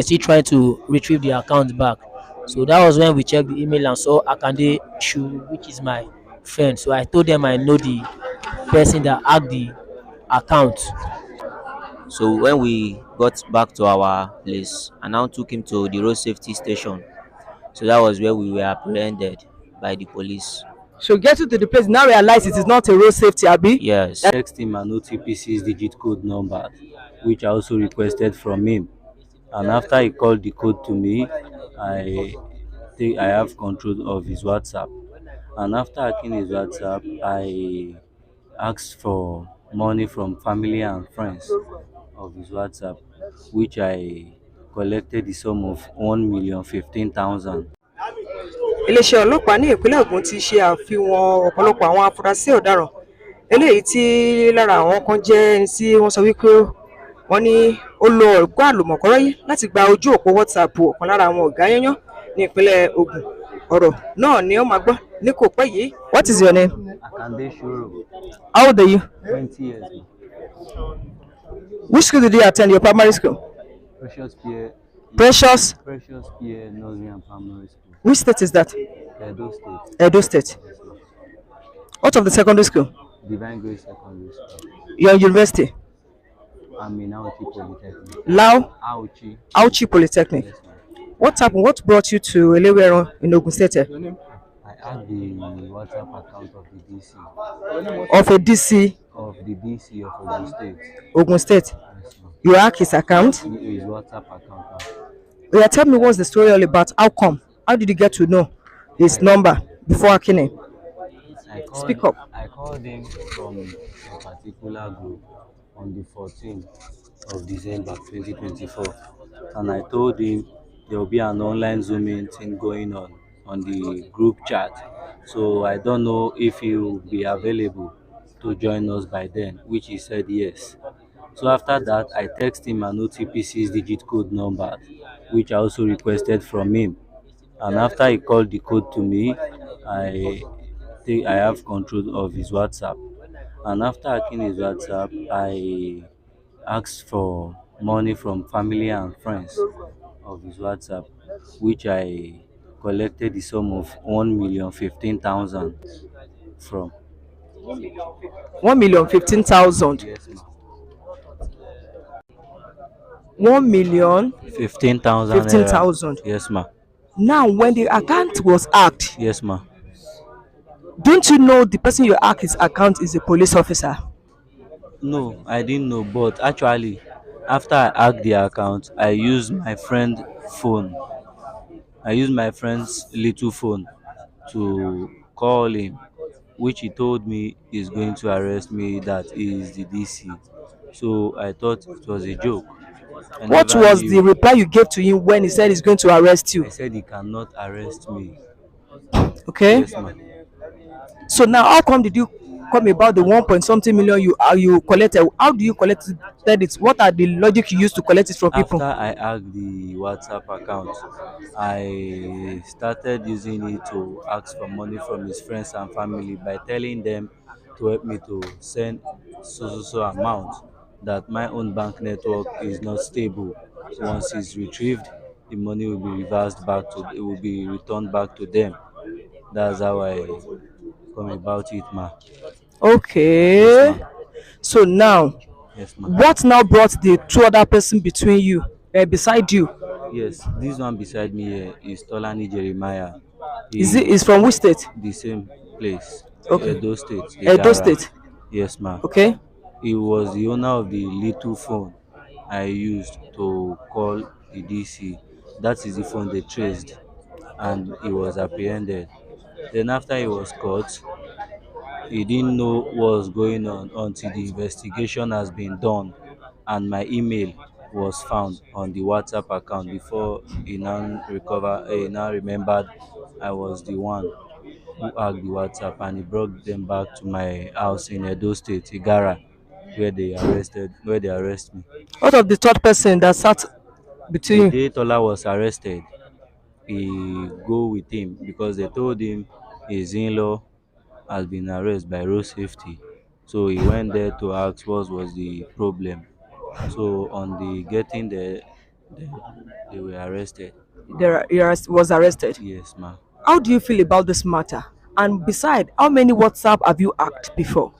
still trying to retrieve the account back. So that was when we checked the email and saw Akande Shu, which is my friend. So I told them I know the person that hacked the account. So when we got back to our place, I now took him to the road safety station. So that was where we were apprehended by the police. So getting to the place now realize it is not a road safety, Abi. Yes. Text him an OTP 6-digit code number, which I also requested from him. And after he called the code to me, I think I have control of his WhatsApp. And after hacking his WhatsApp, I asked for money from family and friends of his WhatsApp, which I collected the sum of 1,015,000. Iléeṣẹ́ ọlọ́pàá ní ìpínlẹ̀ Ògùn ti ṣe àfihàn ọ̀pọ̀lọpọ̀ àwọn afurasí ọ̀daràn eléyìí tí lára àwọn kan jẹ́ ẹni tí wọ́n sọ wípé wọ́n ní ó lo ọ̀gbọ́n àlùmọ̀kọ́rọ́ yìí láti gba ojú òpó WhatsApp ọ̀kan lára àwọn ọ̀gá yányán ní ìpínlẹ̀ Ògùn. Ọ̀rọ̀ náà ni ó máa gbọ́ ní kò pẹ́ yìí. What is your name? Akande Shuro, How old are you? 20 years. Which school did you attend, your primary school? Precious Pierre, Precious. Precious Pierre Nursery and Primary School, Which state is that? Edo State. Edo State. What of the secondary school? Divine Grace Secondary School. Your university? I'm in Auchi Polytechnic. Lao Auchi. Auchi Polytechnic. Yes, ma'am. What happened? What brought you to Eleweron in Ogun State? I had the WhatsApp account of the DC Of a DC, of the DC of Ogun State. Ogun State. Yes, ma'am. You hack his account? His WhatsApp account now. Yeah, tell me what's the story all about. How come? How did you get to know his number before hacking him? Speak up. I called him from a particular group on the 14th of December 2024, and I told him there will be an online Zooming thing going on the group chat. So I don't know if he will be available to join us by then, which he said yes. So after that, I texted him an OTP 6-digit code number, which I also requested from him. And after he called the code to me, I think I have control of his WhatsApp. And after hacking his WhatsApp, I asked for money from family and friends of his WhatsApp, which I collected the sum of 1,015,000 from. 1,015,000. Yes, ma'am. 1,015,000. 15,000. Yes, ma'am. Now, when the account was hacked, Yes, ma'am. don't you know the person you hack his account is a police officer? No, I didn't know, but actually, after I hacked the account, I used my friend's phone. I used my friend's little phone to call him, which he told me is going to arrest me, that he is the DC. So I thought it was a joke. I What never was the knew. reply you gave to him when he said he's going to arrest I you? said he cannot arrest me. Okay. Yes, ma'am. So now, how come did you come about the 1 point something million you collected? How do you collect it? What are the logic you use to collect it from people? After I hacked the WhatsApp account, I started using it to ask for money from his friends and family by telling them to help me to send so amount, that my own bank network is not stable. Once it's retrieved, the money will be reversed back to it will be returned back to them. That's how I come about it, ma. Okay. Yes, ma. So now, Yes, ma. what now brought the two other person between you, beside you? Yes, this one beside me here is Tolani Jeremiah. Is from which state? The same place, Okay. Edo State. Edo Igara. State. Yes, ma'am. Okay. He was the owner of the little phone I used to call the DC. That is the phone they traced, and he was apprehended. Then after he was caught, he didn't know what was going on until the investigation has been done, and my email was found on the WhatsApp account before he now remembered I was the one who hacked the WhatsApp, and he brought them back to my house in Edo State, Igara, where they arrested me. What of the third person that sat between The you? day Tola was arrested, he go with him because they told him his in-law has been arrested by road safety. So he went there to ask what was the problem. So on the getting there, Then they were arrested. Was arrested. Yes, ma. How do you feel about this matter? And beside, how many WhatsApp have you hacked before?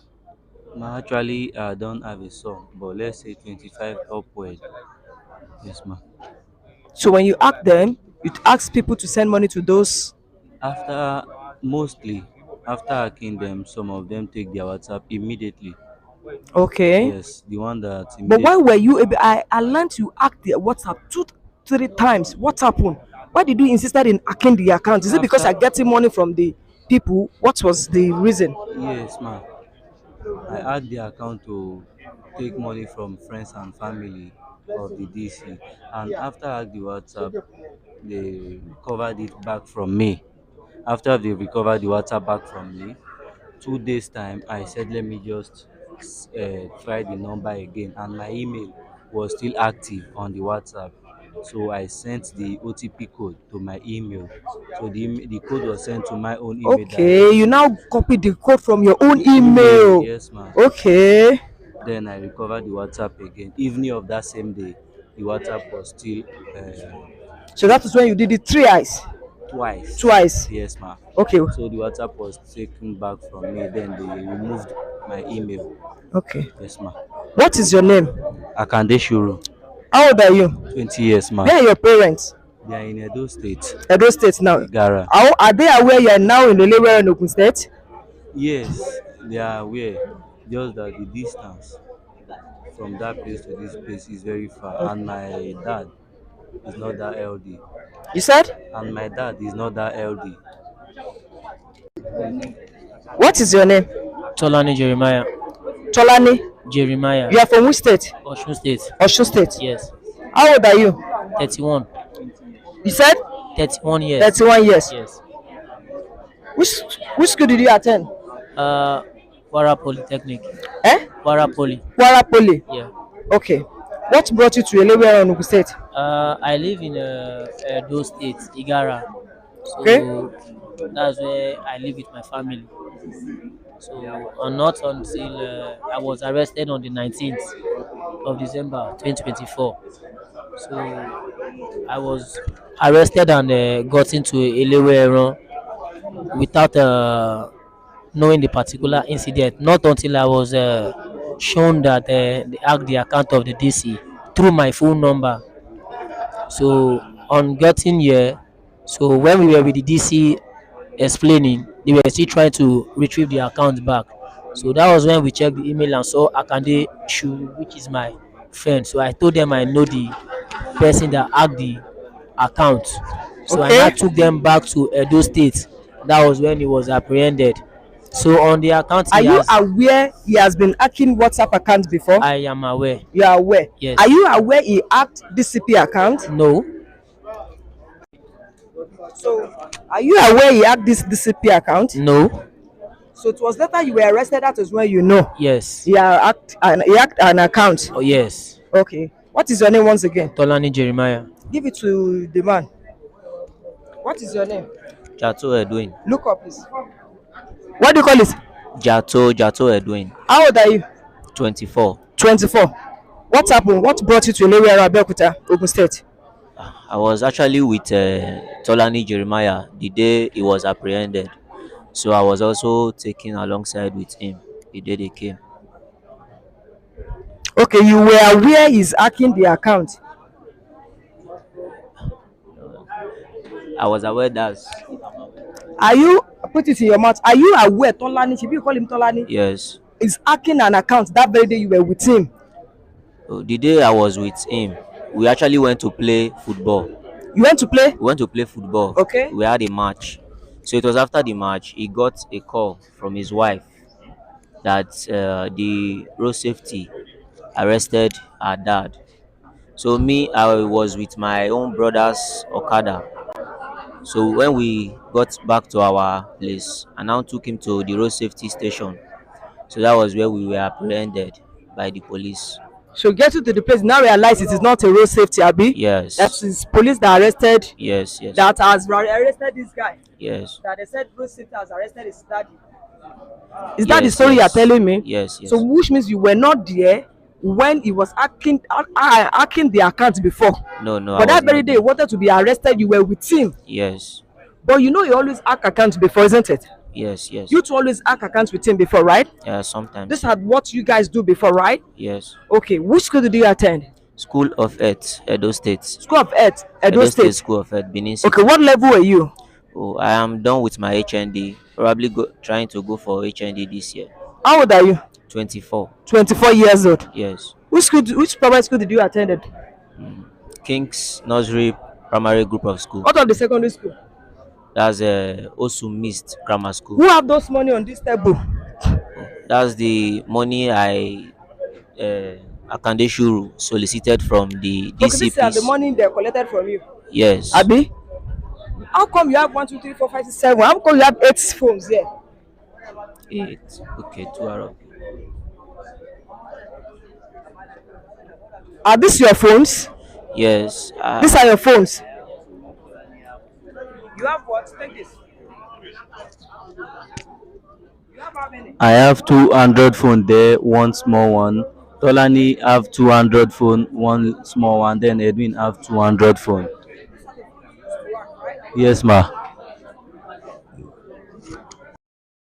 Ma, actually, I don't have a son, but let's say 25 upward. Yes, ma. So when you hack them, you ask people to send money to those. After mostly after hacking them, some of them take their WhatsApp immediately. Okay. Yes, the one that But why immediately. were you able? I learned you hack the WhatsApp two, three times. What happened? Why did you insisted in hacking the account? Is it because After you're getting money from the people? What was the reason? yes, ma. I hacked the account to take money from friends and family of the DC. And after I hacked the WhatsApp, they recovered it back from me. After they recovered the WhatsApp back from me, 2 days time, I said let me just try the number again, and my email was still active on the WhatsApp. So I sent the OTP code to my email. So the code was sent to my own email Okay, you directly. now copy the code from your own Email, email. yes, ma'am. Okay. Then I recovered the WhatsApp again. Evening of that same day, the WhatsApp was still So that is when you did it three eyes. twice. Twice. Yes, ma'am. Okay. So the WhatsApp was taken back from me. Then they removed my email. Okay. Yes, ma'am. What is your name? Akande Shuru, How old are you? 20 years, ma'am. Where are your parents? They are in Edo State, Edo State now. Igara. How are they aware you are now in Lowo in Ogun State? Yes, they are aware. Just that the distance from that place to this place is very far, and my dad is not that healthy. You said? And my dad is not that healthy. What is your name? Tolani Jeremiah. Tolani. Jeremiah. You are from which state? Osun State. Osun State. Yes. How old are you? 31. You said? 31 years. 31 years. Yes. Which which school did you attend? Uh, Kwara Polytechnic. Eh? Kwara Poly. Kwara Poly. Yeah. Okay. What brought you to Elewe in Ogun State? I live in Edo State, Igara. So Okay. that's where I live with my family. So not until I was arrested on the 19th of December 2024. So I was arrested and got into Elewe without knowing the particular incident. Not until I was shown that they hacked the account of the DC through my phone number. So on getting here, so when we were with the DC explaining, they were still trying to retrieve the account back. So that was when we checked the email and saw Akande Shu, which is my friend. So I told them I know the person that hacked the account. So I now Okay. took them back to Edo State. That was when he was apprehended. So on the account Are he you has, aware he has been hacking WhatsApp accounts before? I am aware. You are aware. Yes. Are you aware he hacked DCP account? No, So are you aware he hacked this DCP account? no, So it was later you were arrested. That is when you know yes, he hacked an account. oh yes. Okay. What is your name once again? Tolani Jeremiah. Give it to the man. What is your name? Jato Edwin. Look up, please. What do you call it? Jato Edwin. How old are you? 24. 24. What happened? What brought you to Elewe Abeokuta, Ogun State? I was actually with Tolani Jeremiah the day he was apprehended. So I was also taken alongside with him the day they came. Okay, you were aware he's hacking the account. I was aware that, Are you put it in your mouth? Are you aware Tolani? Should you call him Tolani? yes, Is hacking an account that very day you were with him? the day I was with him, we actually went to play football. You went to play? We went to play football. Okay. We had a match. So it was after the match, he got a call from his wife that the road safety arrested her dad. So me, I was with my own brother's Okada. So when we got back to our place, I now took him to the road safety station. So that was where we were apprehended by the police. So getting to the place now realize it is not a road safety, Abi. Yes. That is police that arrested. Yes, yes. That has arrested this guy. Yes. That they said road safety has arrested his daddy. Is that the Yes, story yes. you are telling me? Yes, yes. So which means you were not there when he was hacking the account before. No, no, I But was that very not day he there. wanted to be arrested, you were with him. Yes, But you know he always hack accounts before, isn't it? yes, yes. You two always hack accounts with him before, right? Yeah, This sometimes. is what you guys do before, right? Yes. Okay, which school did you attend? School of Earth, Edo State. School of Earth, Edo Edo State State. School of Earth, Benin Okay, City. what level were you? Oh, I am done with my HND. Probably trying to go for HND this year. How old are you? 24. 24 years old. Yes. Which school? Which private school did you attend? King's Nursery Primary Group of School. What of the secondary school? That's Osu Mist Grammar School. Who have those money on this table? That's the money Akandeshuru solicited from the Okay, this is the DCPs. money they collected from you. Yes. Abi? How come you have 1, 2, 3, 4, 5, 6, 7? How come you have 8 phones here? 8. Okay, 2 are up. Are these your phones? Yes. These are your phones. You have what? Take this. You have how many? I have 200 phone there, one small one. Tolani have 200 phone, one small one. Then Edwin have 200 phone. Yes, ma.